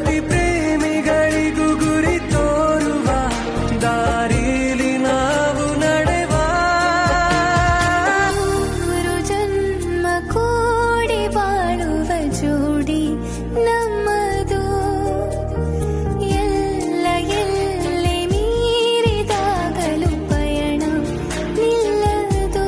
ಪ್ರತಿ ಪ್ರೇಮಿಗಳಿಗೂ ಗುರಿ ತೋರುವ ದಾರಿಲಿ ನಾವು ನಡೆವ ಜನ್ಮ ಕೂಡಿ ಬಾಳುವ ಜೋಡಿ ನಮ್ಮದು ಎಲ್ಲ ಎಲ್ಲಿ ಮೀರಿದಾಗಲೂ ಪಯಣ ನಿಲ್ಲದು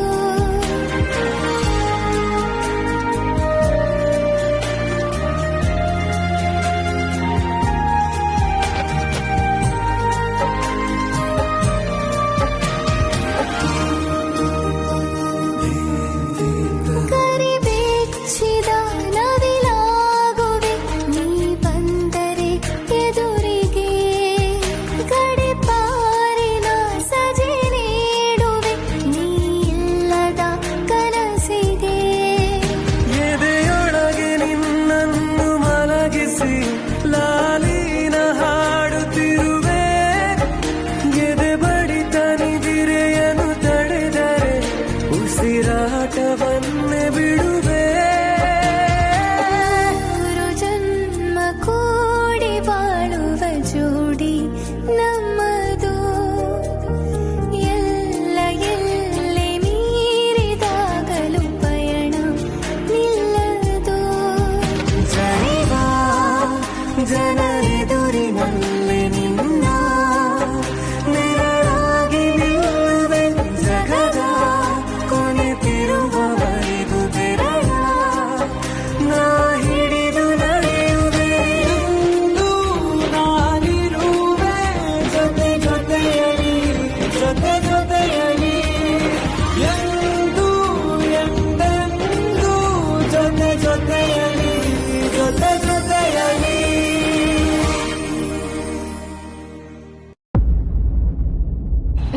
ಕರಿಬೆಚ್ಚಿದ ನವಿಲಾಗುವೆ ನೀ ಬಂದರೆ ಎದುರಿಗೆ ಗಡಿಪಾರಿನ ಸಜೆ ನೀಡುವೆ ನೀ ಇಲ್ಲದ ಕನಸಿಗೆ ಎದೆಯೊಳಗೆ ನಿನ್ನನ್ನು ಮಲಗಿಸಿ ಲಾಲಿನ ಹಾಡುತ್ತಿರುವೆ ಎದೆ ಬಡಿತ ನಿದಿರೆಯನ್ನು ತಡೆದರೆ ಉಸಿರಾಟವನ್ನೇ ಬಿಡುವೆ ಜನ್ಮ ಕೂಡಿ ಬಾಳುವ ಜೋಡಿ ನಮ್ಮದು ಎಲ್ಲ ಎಲ್ಲಿ ಮೀರಿದಾಗಲೂ ಪಯಣ ನಿಲ್ಲದು ಜನಿವ ಜನರೆದುರಿನಲ್ಲಿ ನಿನ್ನ ನೆರಳಾಗಿ ನಿಲ್ಲುವೆ ಜಗದ ಕೊನೆತಿರುವವರೆಗೂ ಬೆರಳ ನಾ ಹಿಡಿದು ನಡೆಯುವೆ ಎಂದು ನಾನಿರುವೆ ಜೊತೆ ಜೊತೆಯಲಿ ಎಂದು ಎಂದೆಂದೂ ಜೊತೆ ಜೊತೆಯಲಿ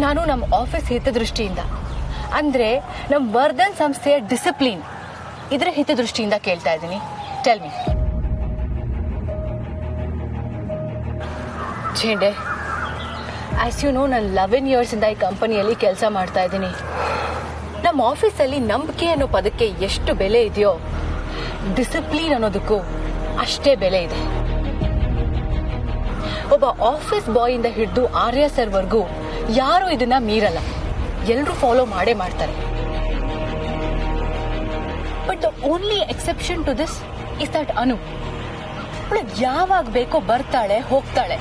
ನಾನು ನಮ್ಮ ಆಫೀಸ್ ಹಿತದೃಷ್ಟಿಯಿಂದ ಅಂದ್ರೆ ನಮ್ಮ ವರ್ಧನ್ ಸಂಸ್ಥೆಯ ಡಿಸಿಪ್ಲಿನ್ ಇದರ ಹಿತದೃಷ್ಟಿಯಿಂದ ಕೇಳ್ತಾ ಇದ್ದೀನಿ. ಟೆಲ್ ಮಿ ಚೇಂಡೆ, ಆಸ್ ಯು ನೋ ನಾನು 11 years ಇಂದ ಈ ಕಂಪನಿಯಲ್ಲಿ ಕೆಲಸ ಮಾಡ್ತಾ ಇದ್ದೀನಿ. ನಮ್ಮ ಆಫೀಸಲ್ಲಿ ನಂಬಿಕೆ ಅನ್ನೋ ಪದಕ್ಕೆ ಎಷ್ಟು ಬೆಲೆ ಇದೆಯೋ ಡಿಸಿಪ್ಲಿನ್ ಅನ್ನೋದಕ್ಕೂ ಅಷ್ಟೇ ಬೆಲೆ ಇದೆ. ಒಬ್ಬ ಆಫೀಸ್ ಬಾಯ್ ಇಂದ ಹಿಡಿದು ಆರ್ಯ ಸರ್ ವರ್ಗೂ ಯಾರು ಇದನ್ನ ಮೀರಲ್ಲ, ಎಲ್ಲರೂ ಫಾಲೋ ಮಾಡೇ ಮಾಡ್ತಾರೆ. But the only exception to this is that Anu. ಯಾವಾಗ ಬೇಕೋ ಬರ್ತಾಳೆ ಹೋಗ್ತಾಳೆ.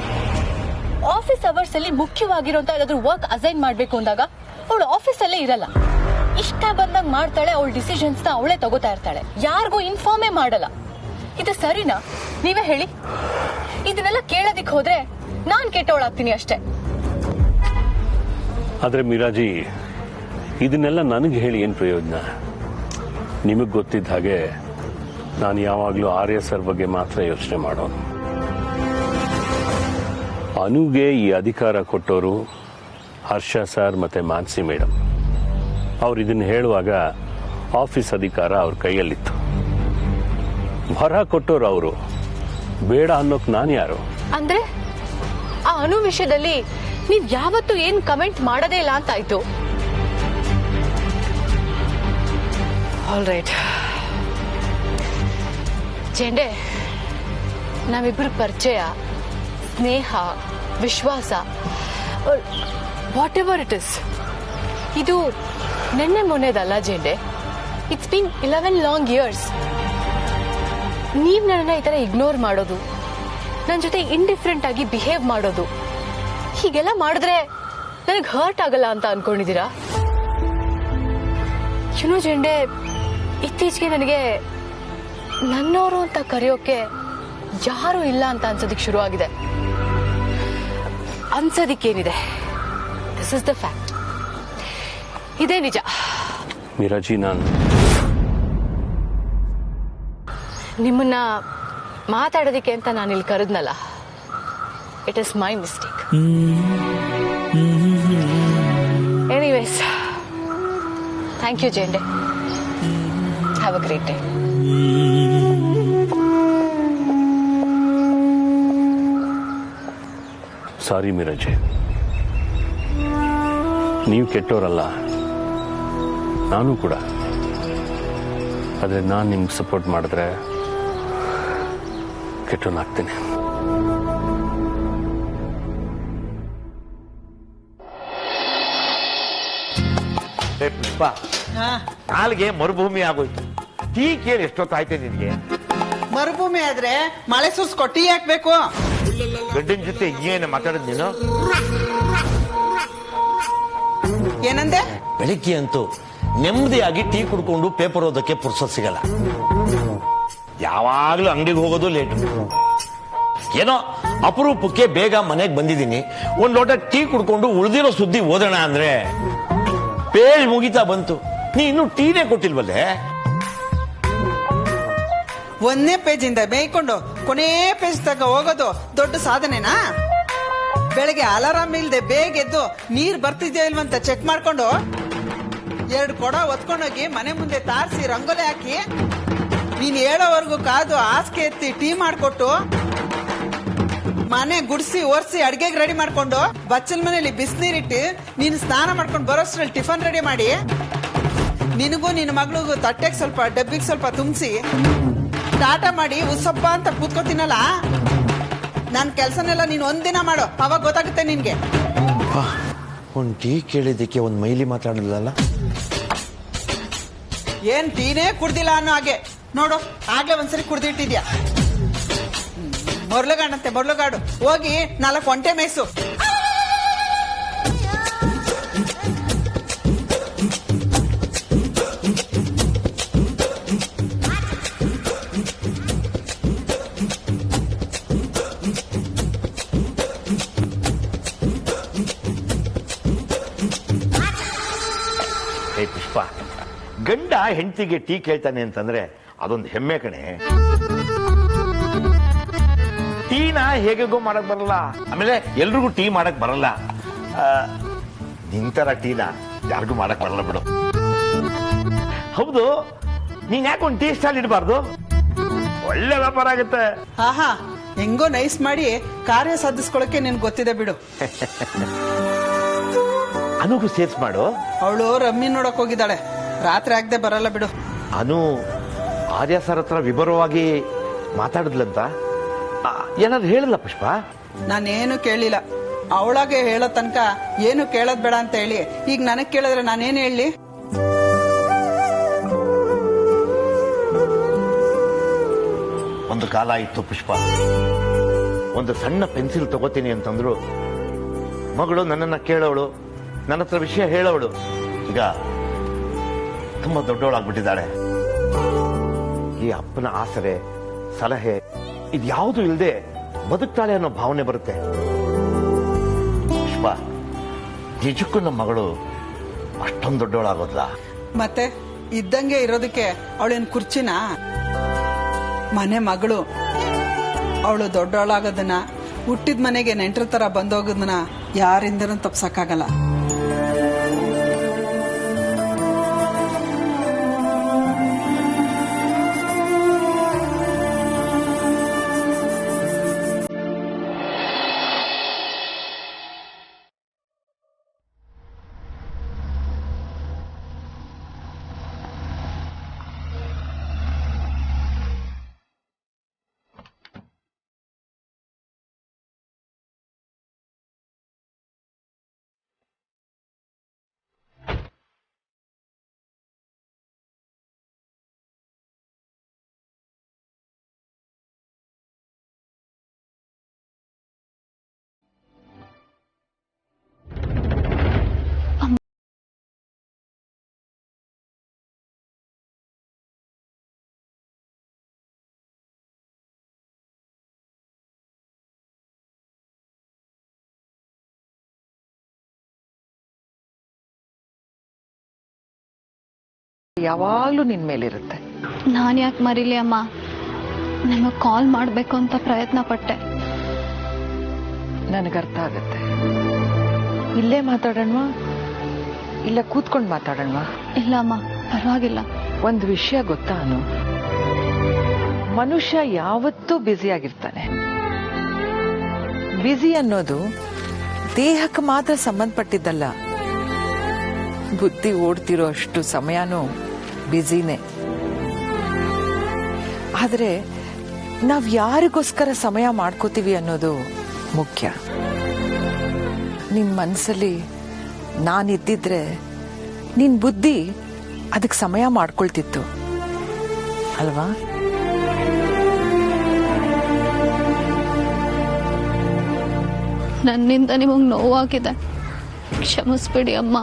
ಆಫೀಸ್ ಅವರ್ಸ್ ಅಲ್ಲಿ ಮುಖ್ಯವಾಗಿರುವಂತ ಏನಾದ್ರೂ ವರ್ಕ್ ಅಸೈನ್ ಮಾಡ್ಬೇಕು ಅಂದಾಗ ಅವಳು ಆಫೀಸ್ ಅಲ್ಲೇ ಇರಲ್ಲ. ಇಷ್ಟ ಬಂದಾಗ ಮಾಡ್ತಾಳೆ, ಅವಳ ಡಿಸಿಷನ್ಸ್ ನ ಅವಳೇ ತಗೋತಾ ಇರ್ತಾಳೆ, ಯಾರಿಗೂ ಇನ್ಫಾರ್ಮೇ ಮಾಡಲ್ಲ. ಇದು ಸರಿನಾ? ನೀವೇ ಹೇಳಿ. ಇದನ್ನೆಲ್ಲ ಕೇಳೋದಿಕ್ ಹೋದ್ರೆ ನಾನ್ ಕೆಟ್ಟವಳಾಗ್ತೀನಿ ಅಷ್ಟೇ. ಆದ್ರೆ ಮೀರಾಜಿ, ಇದನ್ನೆಲ್ಲ ನನಗೆ ಹೇಳಿ ಏನ್ ಪ್ರಯೋಜನ? ನಿಮಗ್ ಗೊತ್ತಿದ್ದ ಹಾಗೆ ನಾನು ಯಾವಾಗ್ಲೂ ಆರ್ಯ ಸರ್ ಬಗ್ಗೆ ಮಾತ್ರ ಯೋಚನೆ ಮಾಡೋನು. ಅನುಗೆ ಈ ಅಧಿಕಾರ ಕೊಟ್ಟವರು ಹರ್ಷ ಸರ್ ಮತ್ತೆ ಮಾನ್ಸಿ ಮೇಡಮ್. ಅವ್ರು ಇದನ್ನ ಹೇಳುವಾಗ ಆಫೀಸ್ ಅಧಿಕಾರ ಅವ್ರ ಕೈಯಲ್ಲಿತ್ತು. ಹೊರ ಕೊಟ್ಟೋರು ಅವರು, ಬೇಡ ಅನ್ನೋಕ್ ನಾನು ಯಾರು? ಅಂದ್ರೆ ಆ ಅನು ವಿಷಯದಲ್ಲಿ ನೀವ್ ಯಾವತ್ತೂ ಏನ್ ಕಮೆಂಟ್ ಮಾಡೋದೇ ಇಲ್ಲ ಅಂತ ಆಯ್ತು. ಆಲ್ ರೈಟ್ ಚೆಂಡೆ, ನಾವಿಬ್ರು ಪರಿಚಯ, ಸ್ನೇಹ, ವಿಶ್ವಾಸ, ವಾಟ್ ಎವರ್ ಇಟ್ ಇಸ್, ಇದು ನೆನ್ನೆ ಮೊನ್ನೆದಲ್ಲ ಜೆಂಡೆ. It's been 11 long years. ನೀವ್ ನನ್ನನ್ನ ಈ ತರ ಇಗ್ನೋರ್ ಮಾಡೋದು, ನನ್ನ ಜೊತೆ ಇಂಡಿಫರೆಂಟ್ ಆಗಿ ಬಿಹೇವ್ ಮಾಡೋದು, ಹೀಗೆಲ್ಲ ಮಾಡಿದ್ರೆ ನನಗೆ ಹರ್ಟ್ ಆಗಲ್ಲ ಅಂತ ಅನ್ಕೊಂಡಿದ್ದೀರಾ? ಯುನೋ ಜೆಂಡೆ, ಇತ್ತೀಚೆಗೆ ನನಗೆ ನನ್ನವರು ಅಂತ ಕರೆಯೋಕೆ ಯಾರು ಇಲ್ಲ ಅಂತ ಅನ್ಸೋದಿಕ್ ಶುರು ಆಗಿದೆ. ಅನ್ಸೋದಿಕ್ಕೇನಿದೆ, ದಿಸ್ ಇಸ್ ದ ಫ್ಯಾಕ್ಟ್. ಇದೇ ನಿಜ. ಮೀರಾಜಿ, ನಾನು ನಿಮ್ಮನ್ನ ಮಾತಾಡೋದಿಕ್ಕೆ ಅಂತ ನಾನು ಇಲ್ಲಿ ಕರೆದ್ನಲ್ಲ, it is my mistake. Anyways, thank you ಜೆಂಡೆ. Have a great day. Sorry Meeraji, ನೀವು ಕೆಟ್ಟೋರಲ್ಲ, ನಾನು ಕೂಡ. ಆದ್ರೆ ನಾನು ನಿಮ್ಗೆ ಸಪೋರ್ಟ್ ಮಾಡಿದ್ರೆ ಕೆಟ್ಟೋನಾಗ್ತೀನಿ. ಪುಷ್ಪ, ನಾಲ್ಗೆ ಮರುಭೂಮಿ ಆಗೋಯ್ತು. ಟೀ ಕೇಳಿ ಎಷ್ಟೊತ್ತಾಯ್ತೆ ನಿನ್ಗೆ? ಮರುಭೂಮಿ ಆದ್ರೆ ಮಳೆ ಸುರ್ಸ್ಕೊ, ಟೀ ಹಾಕ್ಬೇಕು. ಗಂಡನ ಜೊತೆ ಏನು ಮಾತಾಡೋದು ನೀನು? ಏನಂದೆ? ಬೆಳಿಗ್ಗೆ ಅಂತೂ ನೆಮ್ಮದಿಯಾಗಿ ಟೀ ಕುಡ್ಕೊಂಡು ಪೇಪರ್ ಓದಕ್ಕೆ ಪುರ್ಸೊತ್ ಸಿಗಲ್ಲ. ಯಾವಾಗ್ಲೂ ಅಂಗಡಿಗೆ ಹೋಗೋದು ಲೇಟು. ಏನೋ ಅಪರೂಪಕ್ಕೆ ಬೇಗ ಮನೆಗೆ ಬಂದಿದ್ದೀನಿ, ಒಂದ್ ಲೋಟ ಟೀ ಕುಡ್ಕೊಂಡು ಉಳಿದಿರೋ ಸುದ್ದಿ ಓದೋಣ ಅಂದ್ರೆ ಪೇಜ್ ಮುಗಿತಾ ಬಂತು, ನೀ ಇನ್ನು ಟೀನೇ ಕೊಟ್ಟಿಲ್ವಲ್ಲೇ. ಒಂದನೇ ಪೇಜ್ ಇಂದ ಬೇಯ್ಕೊಂಡು ಕೊನೇ ಪೇಜ್ ತಗ ಹೋಗೋದು ದೊಡ್ಡ ಸಾಧನೆನಾ? ಬೆಳಗ್ಗೆ ಅಲಾರಾಮ್ ಇಲ್ದೆ ಬೇಗ ಎದ್ದು ನೀರ್ ಬರ್ತಿದ್ಯಾ ಇಲ್ವಂತ ಚೆಕ್ ಮಾಡ್ಕೊಂಡು 2 ಕೊಡ ಒತ್ಕೊಂಡೋಗಿ ಮನೆ ಮುಂದೆ ತಾರ್ಸಿ ರಂಗೋಲಿ ಹಾಕಿ ನೀನ್ ಹೇಳೋವರೆಗೂ ಕಾದು ಹಾಸಿಗೆ ಎತ್ತಿ ಟೀ ಮಾಡ್ಕೊಟ್ಟು ಮನೆ ಗುಡ್ಸಿ ಒರ್ಸಿ ಅಡ್ಗೆಗೆ ರೆಡಿ ಮಾಡ್ಕೊಂಡು ಬಚ್ಚಲ್ ಮನೇಲಿ ಬಿಸಿನೀರಿಟ್ಟು ನೀನು ಸ್ನಾನ ಮಾಡ್ಕೊಂಡು ಬರೋಷ್ಟ್ರಲ್ಲಿ ಟಿಫನ್ ರೆಡಿ ಮಾಡಿ ನಿನಗೂ ನಿನ್ನ ಮಗಳಿಗೂ ತಟ್ಟೆಗೆ ಸ್ವಲ್ಪ ಡಬ್ಬಿಗೆ ಸ್ವಲ್ಪ ತುಂಬಿಸಿ ಟಾಟಾ ಮಾಡಿ ಉಸಪ್ಪ ಅಂತ ಕೂತ್ಕೋತೀನಲ್ಲ, ನನ್ ಕೆಲ್ಸನೆಲ್ಲ ನೀನ್ ಒಂದಿನ ಮಾಡೋ, ಅವಾಗ ಗೊತ್ತಾಗುತ್ತೆ ನಿನ್ಗೆ. ಒಂದ್ ಟೀ ಕೇಳಿದ್ದಕ್ಕೆ ಒಂದ್ ಮೈಲಿ ಮಾತಾಡಲಿಲ್ಲ. ಏನ್ ಟೀನೇ ಕುಡ್ದಿಲ್ಲ ಅನ್ನೋ ಹಾಗೆ ನೋಡು, ಆಗ್ಲೇ ಒಂದ್ಸರಿ ಕುಡ್ದಿಟ್ಟಿದ್ಯಾ. ಮೊರ್ಲುಗಾಡಂತೆ ಮೊರ್ಲುಗಾಡು, ಹೋಗಿ 4 ಒಂಟೆ ಮೇಯ್ಸು. ಹೇ ಪುಷ್ಪ, ಗಂಡ ಹೆಂಡತಿಗೆ ಟೀ ಕೇಳ್ತಾನೆ ಅಂತಂದ್ರೆ ಅದೊಂದು ಹೆಮ್ಮೆ ಕಣೆ. ಟೀನ ಹೇಗೆಗೋ ಮಾಡಕ್ ಬರಲ್ಲ, ಆಮೇಲೆ ಎಲ್ರಿಗೂ ಟೀ ಮಾಡಕ್ ಬರಲ್ಲ. ನಿಂತರ ಟೀನ ಯಾರಿಗೂ ಮಾಡಕ್ ಬರಲ್ಲ ಬಿಡು. ಹೌದು, ನೀನ್ ಯಾಕೆ ಒಂದು ಟೀ ಸ್ಟಾಲ್ ಇಡಬಾರ್ದು? ಒಳ್ಳೆ ವ್ಯಾಪಾರ ಆಗುತ್ತೆ. ಆಹಾ, ಹೆಂಗೋ ನೈಸ್ ಮಾಡಿ ಕಾರ್ಯ ಸಾಧಿಸ್ಕೊಳಕ್ಕೆ ನಿನ್ ಗೊತ್ತಿದೆ ಬಿಡು. ಅನುಗೂ ಸೇರ್ಸ್ ಮಾಡು. ಅವಳು ರಮ್ಮಿ ನೋಡಕ್ ಹೋಗಿದ್ದಾಳೆ, ರಾತ್ರಿ ಆಗದೆ ಬರಲ್ಲ ಬಿಡು. ಅನು ಆರ್ಯ ಸರ್ ಹತ್ರ ವಿವರವಾಗಿ ಮಾತಾಡಿದ್ಲಂತ ಏನಾದ್ರು ಹೇಳಿಲ್ಲ ಪುಷ್ಪ? ನಾನೇನು ಕೇಳಿಲ್ಲ, ಅವಳಾಗೆ ಹೇಳೋ ತನಕ ಏನು ಕೇಳೋದ್ ಬೇಡ ಅಂತ ಹೇಳಿ ಈಗ ನನಗ್ ಕೇಳಿದ್ರೆ ನಾನೇನು ಹೇಳಿ? ಒಂದು ಕಾಲ ಇತ್ತು ಪುಷ್ಪ, ಒಂದು ಸಣ್ಣ ಪೆನ್ಸಿಲ್ ತಗೋತೀನಿ ಅಂತಂದ್ರು ಮಗಳು ನನ್ನನ್ನ ಕೇಳೋಳು, ನನ್ನ ಹತ್ರ ವಿಷಯ ಹೇಳೋಳು. ಈಗ ತುಂಬಾ ದೊಡ್ಡವಳಾಗ್ಬಿಟ್ಟಿದ್ದಾಳೆ. ಈ ಅಪ್ಪನ ಆಸರೆ ಸಲಹೆ ಇದ್ಯಾವುದು ಇಲ್ಲದೆ ಬದುಕ್ತಾಳೆ ಅನ್ನೋ ಭಾವನೆ ಬರುತ್ತೆ. ಪುಷ್ಪ, ನಿಜಕ್ಕೂ ನಮ್ಮ ಮಗಳು ಅಷ್ಟೊಂದು ದೊಡ್ಡವಳಾಗೋದ್ಲ? ಮತ್ತೆ ಇದ್ದಂಗೆ ಇರೋದಕ್ಕೆ ಅವಳೇನ್ ಕುರ್ಚಿನ? ಮನೆ ಮಗಳು ಅವಳು ದೊಡ್ಡವಳಾಗೋದನ್ನ, ಹುಟ್ಟಿದ ಮನೆಗೆ ನೆಂಟರ ತರ ಬಂದೋಗೋದನ್ನ ಯಾರಿಂದನೂ ತಪ್ಸಕ್ಕಾಗಲ್ಲ. ಯಾವಾಗ್ಲೂ ನಿನ್ ಮೇಲಿರುತ್ತೆ. ನಾನು ಯಾಕೆ ಮರೀಲಿ ಅಮ್ಮ, ನಿಮಗೆ ಕಾಲ್ ಮಾಡಬೇಕು ಅಂತ ಪ್ರಯತ್ನ ಪಟ್ಟೆ. ನನಗರ್ಥ ಆಗತ್ತೆ. ಇಲ್ಲೇ ಮಾತಾಡೋಣವಾ ಇಲ್ಲ ಕೂತ್ಕೊಂಡು ಮಾತಾಡೋಣವಾ? ಇಲ್ಲ ಅಮ್ಮ, ಪರವಾಗಿಲ್ಲ. ಒಂದು ವಿಷಯ ಗೊತ್ತಾ ಅನು, ಮನುಷ್ಯ ಯಾವತ್ತೂ ಬ್ಯುಸಿ ಆಗಿರ್ತಾನೆ. ಬ್ಯುಸಿ ಅನ್ನೋದು ದೇಹಕ್ಕೆ ಮಾತ್ರ ಸಂಬಂಧಪಟ್ಟಿದ್ದಲ್ಲ, ಬುದ್ಧಿ ಓಡ್ತಿರೋ ಅಷ್ಟು ಸಮಯನೂ ಬ್ಯುಸಿನೇ. ಆದ್ರೆ ನಾವ್ ಯಾರಿಗೋಸ್ಕರ ಸಮಯ ಮಾಡ್ಕೋತೀವಿ ಅನ್ನೋದು ಮುಖ್ಯ. ನಿನ್ ಮನ್ಸಲ್ಲಿ ನಾನಿದ್ದಿದ್ರೆ ನಿನ್ ಬುದ್ಧಿ ಅದಕ್ಕೆ ಸಮಯ ಮಾಡ್ಕೊಳ್ತಿತ್ತು ಅಲ್ವಾ? ನನ್ನಿಂದ ನಿಮಗೆ ನೋವಾಗಿದೆ, ಕ್ಷಮಿಸ್ಬಿಡಿ ಅಮ್ಮ.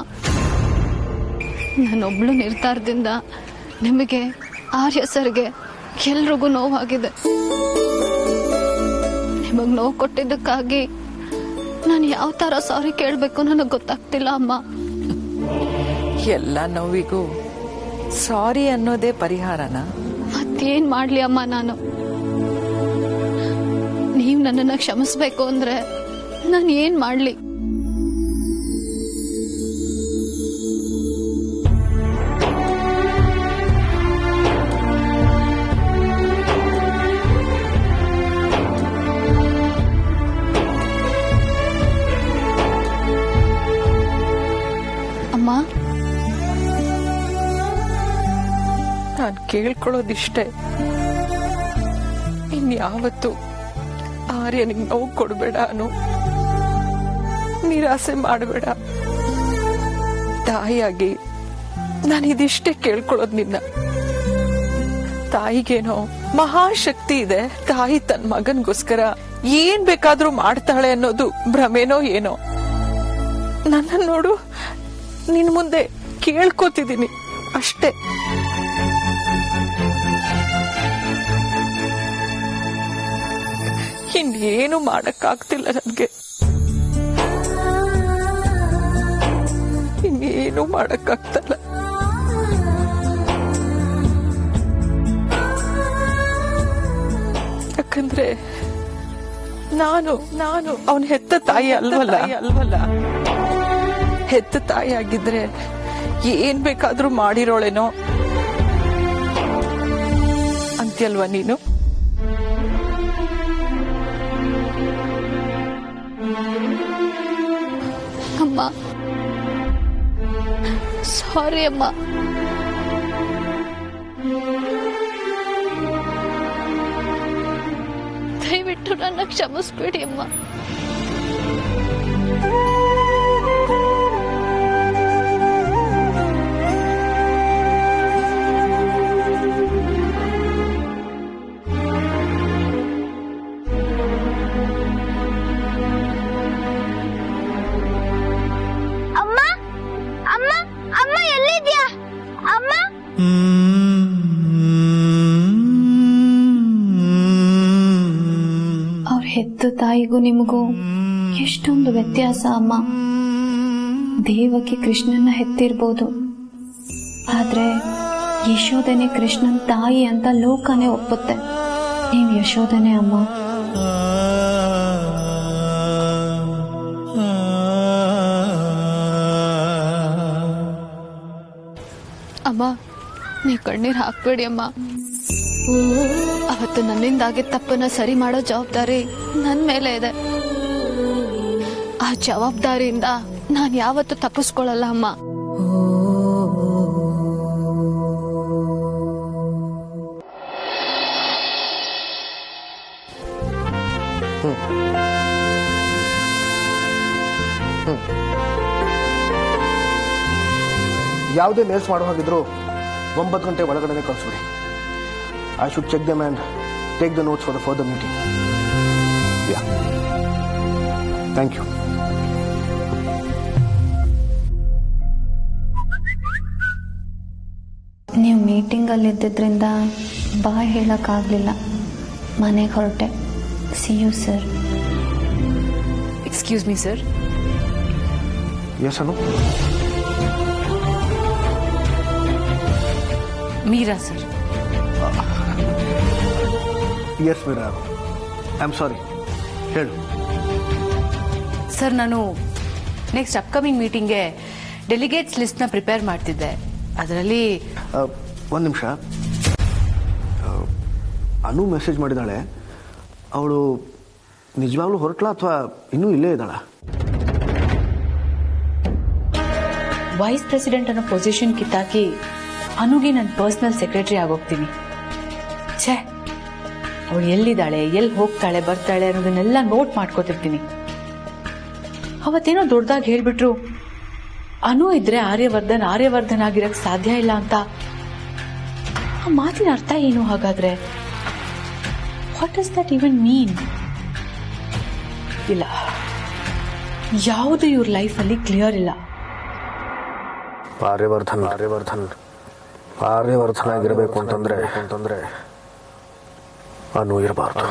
ನಾನೊಬ್ಳು ನಿರ್ಧಾರದಿಂದ ನಿಮಗೆ, ಆರ್ಯ ಸರ್ಗೆ, ಎಲ್ರಿಗೂ ನೋವಾಗಿದೆ. ನಿಮಗೆ ನೋವು ಕೊಟ್ಟಿದ್ದಕ್ಕಾಗಿ ನಾನು ಯಾವ ತರ ಸಾರಿ ಕೇಳಬೇಕು ನನಗೆ ಗೊತ್ತಾಗ್ತಿಲ್ಲ ಅಮ್ಮ. ಎಲ್ಲ ನೋವಿಗೂ ಸಾರಿ ಅನ್ನೋದೇ ಪರಿಹಾರನ? ಮತ್ತೇನ್ ಮಾಡ್ಲಿ ಅಮ್ಮ ನಾನು? ನೀವು ನನ್ನನ್ನ ಕ್ಷಮಿಸ್ಬೇಕು ಅಂದ್ರೆ ನಾನು ಏನ್ ಮಾಡ್ಲಿ? ಅಮ್ಮ, ನಾನು ಕೇಳ್ಕೊಳ್ಳೋದಿಷ್ಟೇ, ಇನ್ಯಾವತ್ತು ಆರ್ಯನಿಗೆ ನೋವು ಕೊಡಬೇಡ ಅನು, ನಿರಾಸೆ ಮಾಡಬೇಡ. ತಾಯಿಯಾಗಿ ನಾನು ಇದಿಷ್ಟೇ ಕೇಳ್ಕೊಳ್ಳೋದು ನಿನ್ನ. ತಾಯಿಗೇನೋ ಮಹಾಶಕ್ತಿ ಇದೆ, ತಾಯಿ ತನ್ನ ಮಗನ್ಗೋಸ್ಕರ ಏನ್ ಬೇಕಾದ್ರೂ ಮಾಡ್ತಾಳೆ ಅನ್ನೋದು ಭ್ರಮೆನೋ ಏನೋ. ನನ್ನ ನೋಡು, ನಿನ್ ಮುಂದೆ ಕೇಳ್ಕೋತಿದ್ದೀನಿ ಅಷ್ಟೇ. ಇನ್ನೇನು ಮಾಡಕ್ಕಾಗ್ತಿಲ್ಲ ನನ್ಗೆ, ಇನ್ನೇನು ಮಾಡಕ್ಕಾಗ್ತಲ್ಲ. ಯಾಕಂದ್ರೆ ನಾನು ಅವನ ಹೆತ್ತ ತಾಯಿ ಅಲ್ವಲ್ಲ. ಹೆತ್ತ ತಾಯಿ ಆಗಿದ್ರೆ ಏನ್ ಬೇಕಾದ್ರೂ ಮಾಡಿರೋಳೇನೋ ಅಂತ್ಯಲ್ವಾ ನೀನು? ಅಮ್ಮ, ಸಾರಿ ಅಮ್ಮ. ದಯವಿಟ್ಟು ನನ್ನ ಕ್ಷಮಿಸ್ಬೇಡಿ ಅಮ್ಮ. ಅವ್ರ ಹೆತ್ತ ತಾಯಿಗೂ ನಿಮಗೂ ಎಷ್ಟೊಂದು ವ್ಯತ್ಯಾಸ ಅಮ್ಮ. ದೇವಕಿ ಕೃಷ್ಣನ ಹೆತ್ತಿರ್ಬೋದು, ಆದ್ರೆ ಯಶೋಧನೆ ಕೃಷ್ಣನ್ ತಾಯಿ ಅಂತ ಲೋಕನೇ ಒಪ್ಪುತ್ತೆ. ನೀವು ಯಶೋಧನೆ ಅಮ್ಮ. ಅಮ್ಮ, ನೀ ಕಣ್ಣೀರ್ ಹಾಕ್ಬೇಡಿ ಅಮ್ಮ. ಅವತ್ತು ನನ್ನಿಂದಾಗಿದ್ದ ತಪ್ಪನ್ನ ಸರಿ ಮಾಡೋ ಜವಾಬ್ದಾರಿ ನನ್ ಮೇಲೆ ಇದೆ. ಆ ಜವಾಬ್ದಾರಿಯಿಂದ ನಾನು ಯಾವತ್ತೂ ತಪ್ಪಿಸ್ಕೊಳ್ಳಲ್ಲ ಅಮ್ಮ. ಯಾವುದೇ ಮೇಲ್ಸ್ ಮಾಡೋ ಹಾಗಿದ್ರು 9 ಗಂಟೆ ಒಳಗಡೆ ಕಳಿಸ್ಬಿಡಿ. I should check them and take the notes for the further meeting. Yeah, thank you. ನೀವು ಮೀಟಿಂಗಲ್ಲಿ ಇದ್ದಿದ್ರಿಂದ ಬಾಯ್ ಹೇಳಕ್ಕಾಗ್ಲಿಲ್ಲ. ಮನೆಗೆ ಹೊರಟೆ. See you sir. Excuse me sir. Yes Anu? Meera sir. Yes Meera, I am sorry. ಹೇಳು. ಸರ್, ನಾನು ನೆಕ್ಸ್ಟ್ ಅಪ್ಕಮಿಂಗ್ ಮೀಟಿಂಗ್ಗೆ delegates ಲಿಸ್ಟ್ನ ಪ್ರಿಪೇರ್ ಮಾಡ್ತಿದ್ದೆ. ಅದರಲ್ಲಿ ಒಂದು ನಿಮಿಷ. ಅನು ಮೆಸೇಜ್ ಮಾಡಿದಾಳೆ. ಅವಳು ನಿಜವಾಗ್ಲೂ ಹೊರಟ್ಲಾ ಅಥವಾ ಇನ್ನೂ ಇಲ್ಲೇ ಇದ್ದಾಳ? ವೈಸ್ ಪ್ರೆಸಿಡೆಂಟ್ ಅನ್ನೋ ಪೊಸಿಷನ್ ಕಿತ್ತಾಕಿ ಅನುಗೆ ನನ್ನ ಪರ್ಸನಲ್ ಸೆಕ್ರೆಟರಿ ಆಗೋಗ್ತೀನಿ. ಛೇ, ಅವಳು ಎಲ್ಲಿದ್ದಾಳೆ, ಎಲ್ಲಿ ಹೋಗ್ತಾಳೆ, ಬರ್ತಾಳೆ ಅನ್ನೋದನ್ನೆಲ್ಲ ನೋಟ್ ಮಾಡ್ಕೋತಿರ್ತೀನಿ. ಅವತ್ತೇನೋ ದೊಡ್ಡದಾಗಿ ಹೇಳ್ಬಿಟ್ರು ಅನು ಇದ್ರೆ ಆರ್ಯವರ್ಧನ್ ಆಗಿರಕ್ ಸಾಧ್ಯ ಇಲ್ಲ ಅಂತ ಆ ಮಾತಿನ ಅರ್ಥ ಏನು ಹಾಗಾದ್ರೆ? ವಾಟ್ ಡಸ್ ದಟ್ ಇವನ್ ಮೀನ್? ಇಲ್ಲ, ಯಾವುದು ಇವ್ರ ಲೈಫಲ್ಲಿ ಕ್ಲಿಯರ್ ಇಲ್ಲ. ಆರ್ಯವರ್ಧನ್ ಆಗಿರಬೇಕು ಅಂತಂದ್ರೆ ಅನು ಇರಬಾರ್ದು.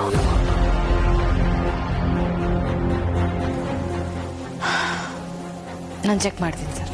ನಾನು ಚೆಕ್ ಮಾಡ್ತೀನಿ ಸರ್.